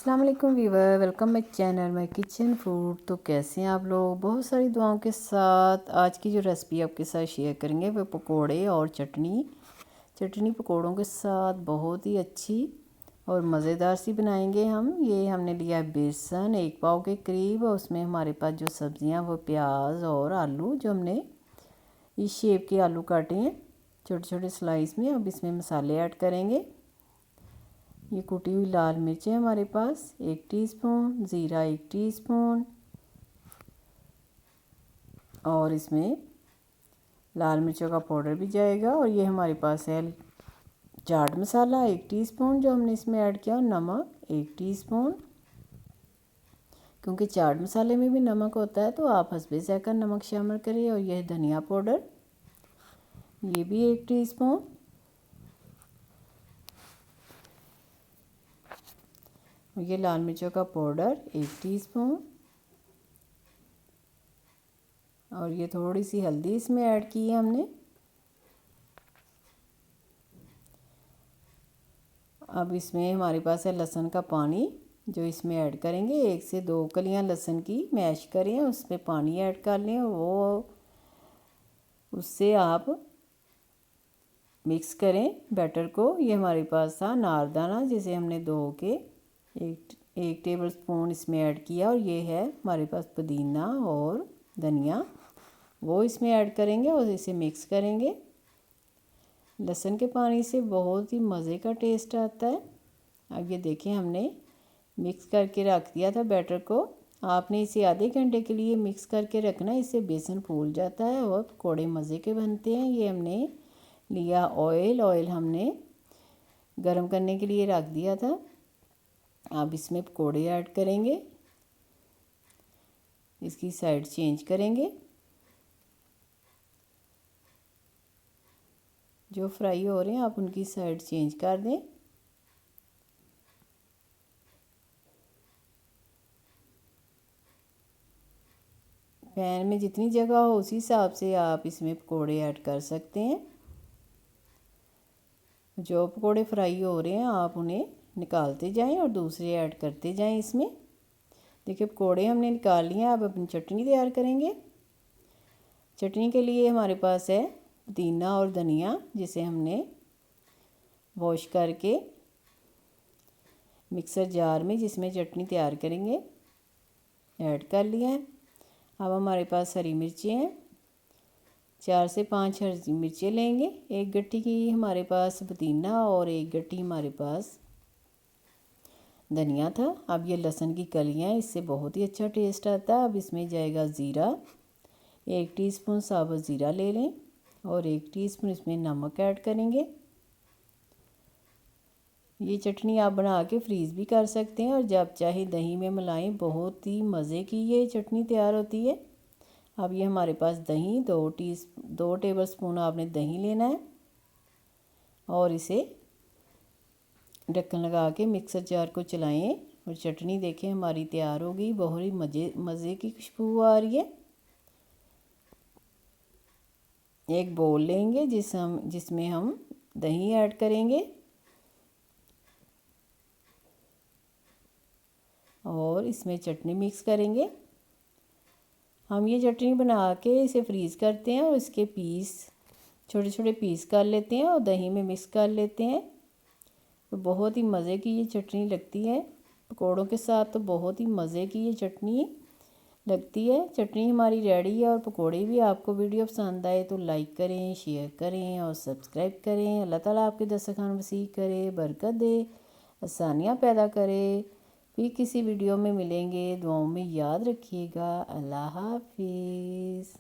अस्सलाम वालेकुम viewer, welcome my channel my kitchen food. तो कैसे हैं आप लोग? बहुत सारी दुआओं के साथ आज की जो रेसिपी आपके साथ शेयर करेंगे वो पकोड़े और चटनी पकोड़ों के साथ बहुत ही अच्छी और मज़ेदार सी बनाएंगे हम। ये हमने लिया है बेसन 1 पाव के करीब, और उसमें हमारे पास जो सब्ज़ियाँ वो प्याज और आलू, जो हमने इस शेप के आलू काटे हैं छोटे छोटे स्लाइस में। अब इसमें मसाले ऐड करेंगे। ये कुटी हुई लाल मिर्चें हमारे पास 1 टीस्पून, ज़ीरा 1 टीस्पून, और इसमें लाल मिर्चों का पाउडर भी जाएगा। और ये हमारे पास है चाट मसाला 1 टीस्पून जो हमने इसमें ऐड किया, और नमक 1 टीस्पून, क्योंकि चाट मसाले में भी नमक होता है तो आप हस्बे ज़ायक़ा नमक शामिल करिए। और यह धनिया पाउडर ये भी 1 टीस्पून, ये लाल मिर्चों का पाउडर 1 टीस्पून, और ये थोड़ी सी हल्दी इसमें ऐड की है हमने। अब इसमें हमारे पास है लहसुन का पानी जो इसमें ऐड करेंगे। 1 से 2 कलियां लहसुन की मैश करें, उसमें पानी ऐड कर लें, वो उससे आप मिक्स करें बैटर को। ये हमारे पास था नारदाना जिसे हमने धो के एक टेबल स्पून इसमें ऐड किया, और ये है हमारे पास पुदीना और धनिया, वो इसमें ऐड करेंगे और इसे मिक्स करेंगे। लहसुन के पानी से बहुत ही मज़े का टेस्ट आता है। अब ये देखें हमने मिक्स करके रख दिया था बैटर को। आपने इसे आधे घंटे के लिए मिक्स करके रखना, इससे बेसन फूल जाता है और पकौड़े मज़े के बनते हैं। ये हमने लिया ऑयल हमने गरम करने के लिए रख दिया था। अब इसमें पकौड़े ऐड करेंगे, इसकी साइड चेंज करेंगे। जो फ्राई हो रहे हैं आप उनकी साइड चेंज कर दें। पैन में जितनी जगह हो उसी हिसाब से आप इसमें पकोड़े ऐड कर सकते हैं। जो पकोड़े फ्राई हो रहे हैं आप उन्हें निकालते जाएं और दूसरे ऐड करते जाएं इसमें। देखिए पकोड़े हमने निकाल लिए। अब अपनी चटनी तैयार करेंगे। चटनी के लिए हमारे पास है पुदीना और धनिया, जिसे हमने वॉश करके मिक्सर जार में जिसमें चटनी तैयार करेंगे ऐड कर लिया है। अब हमारे पास हरी मिर्चें हैं, 4 से 5 हरी मिर्चें लेंगे। 1 गट्ठी की हमारे पास पुदीना और 1 गट्ठी हमारे पास धनिया था। अब ये लहसुन की कलियां, इससे बहुत ही अच्छा टेस्ट आता है। अब इसमें जाएगा ज़ीरा, 1 टीस्पून साबुत ज़ीरा ले लें, और 1 टीस्पून इसमें नमक ऐड करेंगे। ये चटनी आप बना के फ्रीज़ भी कर सकते हैं और जब चाहे दही में मिलाएं, बहुत ही मज़े की ये चटनी तैयार होती है। अब ये हमारे पास दही 2 टेबल स्पून आपने दही लेना है, और इसे ढक्कन लगा के मिक्सर जार को चलाएं, और चटनी देखें हमारी तैयार हो गई। बहुत ही मज़े की खुशबू आ रही है। एक बोल लेंगे जिसमें हम दही ऐड करेंगे, और इसमें चटनी मिक्स करेंगे। हम ये चटनी बना के इसे फ्रीज़ करते हैं और इसके छोटे छोटे पीस कर लेते हैं और दही में मिक्स कर लेते हैं। तो बहुत ही मज़े की ये चटनी लगती है पकोड़ों के साथ। तो बहुत ही मज़े की ये चटनी लगती है। चटनी हमारी रेडी है, और पकोड़े भी आपको वीडियो पसंद आए तो लाइक करें, शेयर करें और सब्सक्राइब करें। अल्लाह ताला आपके दस्तरखान वसी करे, बरकत दे, आसानियाँ पैदा करे। फिर किसी वीडियो में मिलेंगे। दुआओं में याद रखिएगा। अल्लाह हाफिज़।